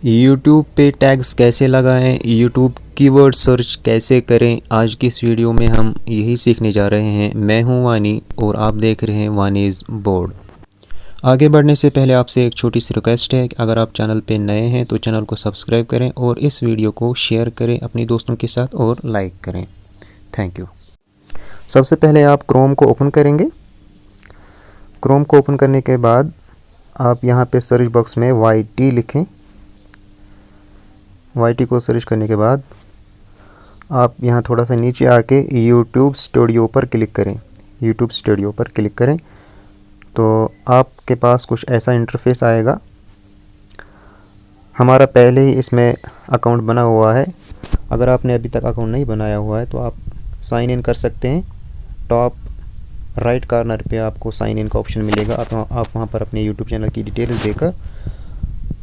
YouTube पे tags कैसे लगाएं, YouTube कीवर्ड सर्च कैसे करें, आज की इस वीडियो में हम यही सीखने जा रहे हैं। मैं हूं वानी और आप देख रहे हैं वानीज़ बोर्ड। आगे बढ़ने से पहले आपसे एक छोटी सी रिक्वेस्ट है कि अगर आप चैनल पे नए हैं तो चैनल को सब्सक्राइब करें और इस वीडियो को शेयर करें अपने दोस्तों के साथ और लाइक करें। Thank you. सबसे पहले आप क्रोम को ओपन करेंगे। क्रोम को ओपन करने के बाद आप यहाँ पे सर्च बॉक्स में YT लिखें। YT को सर्च करने के बाद आप यहाँ थोड़ा सा नीचे आके YouTube स्टूडियो पर क्लिक करें। YouTube स्टूडियो पर क्लिक करें तो आपके पास कुछ ऐसा इंटरफेस आएगा। हमारा पहले ही इसमें अकाउंट बना हुआ है। अगर आपने अभी तक अकाउंट नहीं बनाया हुआ है तो आप साइन इन कर सकते हैं। टॉप राइट कॉर्नर पे आपको साइन इन का ऑप्शन मिलेगा। आप वहाँ पर अपने YouTube चैनल की डिटेल्स देकर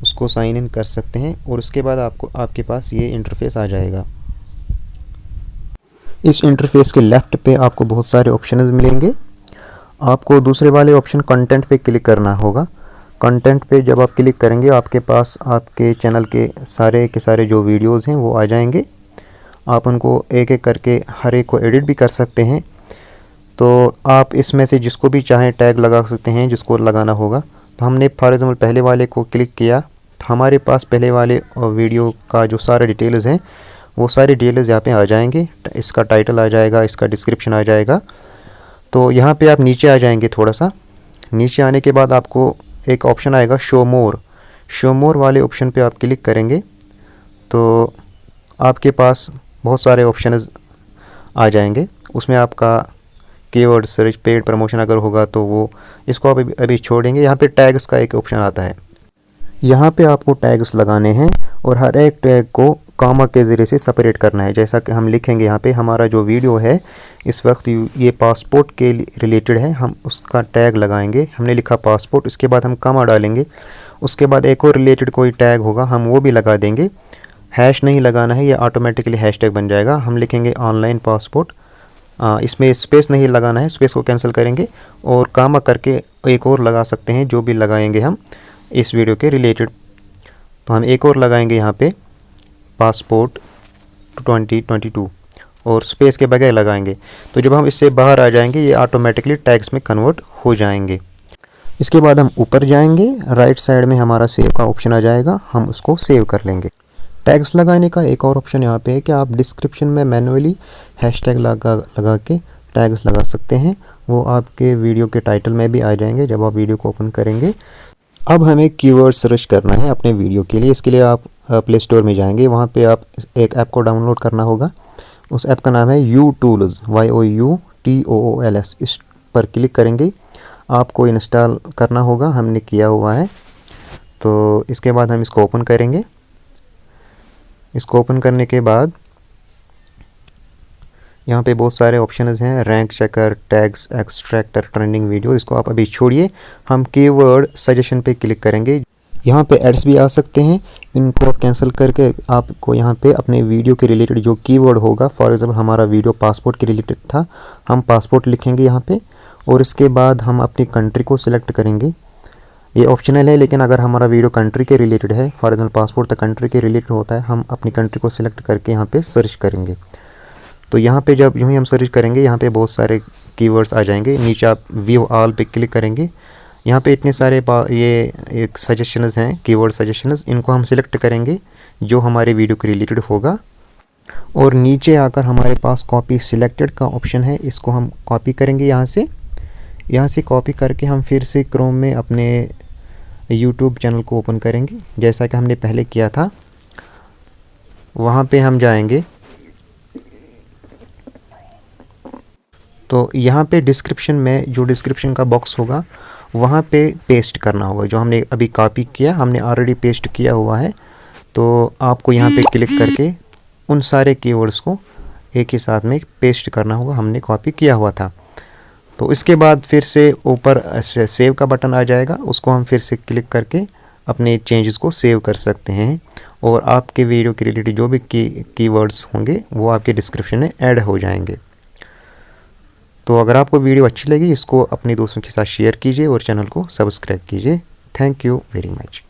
उसको साइन इन कर सकते हैं और उसके बाद आपके पास ये इंटरफेस आ जाएगा। इस इंटरफेस के लेफ़्ट पे आपको बहुत सारे ऑप्शंस मिलेंगे। आपको दूसरे वाले ऑप्शन कंटेंट पे क्लिक करना होगा। कंटेंट पे जब आप क्लिक करेंगे आपके पास आपके चैनल के सारे जो वीडियोस हैं वो आ जाएंगे। आप उनको एक एक करके हर एक को एडिट भी कर सकते हैं। तो आप इसमें से जिसको भी चाहें टैग लगा सकते हैं, जिसको लगाना होगा। तो हमने फॉर एग्जाम्पल पहले वाले को क्लिक किया तो हमारे पास पहले वाले वीडियो का जो सारे डिटेल्स हैं वो सारी डिटेल्स यहाँ पे आ जाएंगे। इसका टाइटल आ जाएगा, इसका डिस्क्रिप्शन आ जाएगा। तो यहाँ पे आप नीचे आ जाएंगे। थोड़ा सा नीचे आने के बाद आपको एक ऑप्शन आएगा शो मोर वाले ऑप्शन पे आप क्लिक करेंगे तो आपके पास बहुत सारे ऑप्शन आ जाएंगे। उसमें आपका कीवर्ड सर्च, पेड प्रमोशन अगर होगा तो वो इसको आप अभी छोड़ेंगे। यहाँ पे टैग्स का एक ऑप्शन आता है। यहाँ पे आपको टैग्स लगाने हैं और हर एक टैग को कॉमा के ज़रिए से सेपरेट करना है। जैसा कि हम लिखेंगे यहाँ पे हमारा जो वीडियो है इस वक्त ये पासपोर्ट के रिलेटेड है, हम उसका टैग लगाएंगे। हमने लिखा पासपोर्ट, इसके बाद हम कॉमा डालेंगे। उसके बाद एक और रिलेटेड कोई टैग होगा हम वो भी लगा देंगे। हैश नहीं लगाना है, ये ऑटोमेटिकली हैशटैग बन जाएगा। हम लिखेंगे ऑनलाइन पासपोर्ट, इसमें स्पेस नहीं लगाना है, स्पेस को कैंसिल करेंगे और कॉमा करके एक और लगा सकते हैं जो भी लगाएंगे हम इस वीडियो के रिलेटेड। तो हम एक और लगाएंगे यहाँ पे पासपोर्ट 2022 और स्पेस के बगैर लगाएंगे। तो जब हम इससे बाहर आ जाएंगे ये ऑटोमेटिकली टैग्स में कन्वर्ट हो जाएंगे। इसके बाद हम ऊपर जाएंगे, राइट साइड में हमारा सेव का ऑप्शन आ जाएगा, हम उसको सेव कर लेंगे। टैग्स लगाने का एक और ऑप्शन यहाँ पे है कि आप डिस्क्रिप्शन में मैन्युअली हैशटैग लगा के टैग्स लगा सकते हैं। वो आपके वीडियो के टाइटल में भी आ जाएंगे जब आप वीडियो को ओपन करेंगे। अब हमें कीवर्ड सर्च करना है अपने वीडियो के लिए। इसके लिए आप प्ले स्टोर में जाएंगे, वहाँ पे आप एक ऐप को डाउनलोड करना होगा। उस ऐप का नाम है YouTools, YOUTOOLS। इस पर क्लिक करेंगे, आपको इंस्टॉल करना होगा, हमने किया हुआ है। तो इसके बाद हम इसको ओपन करेंगे। इसको ओपन करने के बाद यहाँ पे बहुत सारे ऑप्शंस हैं, rank checker, tags, extractor, trending video. इसको आप अभी छोड़िए, हम कीवर्ड सजेशन पे क्लिक करेंगे। यहाँ पे एड्स भी आ सकते हैं, इनको आप कैंसिल करके आपको यहाँ पे अपने वीडियो के रिलेटेड जो कीवर्ड होगा, फॉर एग्जांपल हमारा वीडियो पासपोर्ट के रिलेटेड था, हम पासपोर्ट लिखेंगे यहाँ पे और इसके बाद हम अपनी कंट्री को सिलेक्ट करेंगे। ये ऑप्शनल है, लेकिन अगर हमारा वीडियो कंट्री के रिलेटेड है, फॉर एग्जाम्पल पासपोर्ट तो कंट्री के रिलेटेड होता है, हम अपनी कंट्री को सिलेक्ट करके यहाँ पे सर्च करेंगे। तो यहाँ पे जब यूँ ही हम सर्च करेंगे यहाँ पे बहुत सारे कीवर्ड्स आ जाएंगे। नीचे आप व्यू ऑल पे क्लिक करेंगे, यहाँ पे इतने सारे ये एक सजेशंस हैं, कीवर्ड सजेशंस। इनको हम सिलेक्ट करेंगे जो हमारे वीडियो के रिलेटेड होगा और नीचे आकर हमारे पास कॉपी सिलेक्टेड का ऑप्शन है, इसको हम कॉपी करेंगे। यहाँ से कॉपी करके हम फिर से क्रोम में अपने YouTube चैनल को ओपन करेंगे जैसा कि हमने पहले किया था। वहाँ पे हम जाएंगे तो यहाँ पे डिस्क्रिप्शन में जो डिस्क्रिप्शन का बॉक्स होगा वहाँ पे पेस्ट करना होगा। जो हमने अभी कॉपी किया, हमने ऑलरेडी पेस्ट किया हुआ है। तो आपको यहाँ पे क्लिक करके उन सारे कीवर्ड्स को एक ही साथ में पेस्ट करना होगा, हमने कॉपी किया हुआ था। तो इसके बाद फिर से ऊपर सेव का बटन आ जाएगा, उसको हम फिर से क्लिक करके अपने चेंजेस को सेव कर सकते हैं और आपके वीडियो के रिलेटेड जो भी कीवर्ड्स होंगे वो आपके डिस्क्रिप्शन में ऐड हो जाएंगे। तो अगर आपको वीडियो अच्छी लगी इसको अपने दोस्तों के साथ शेयर कीजिए और चैनल को सब्सक्राइब कीजिए। Thank you very much.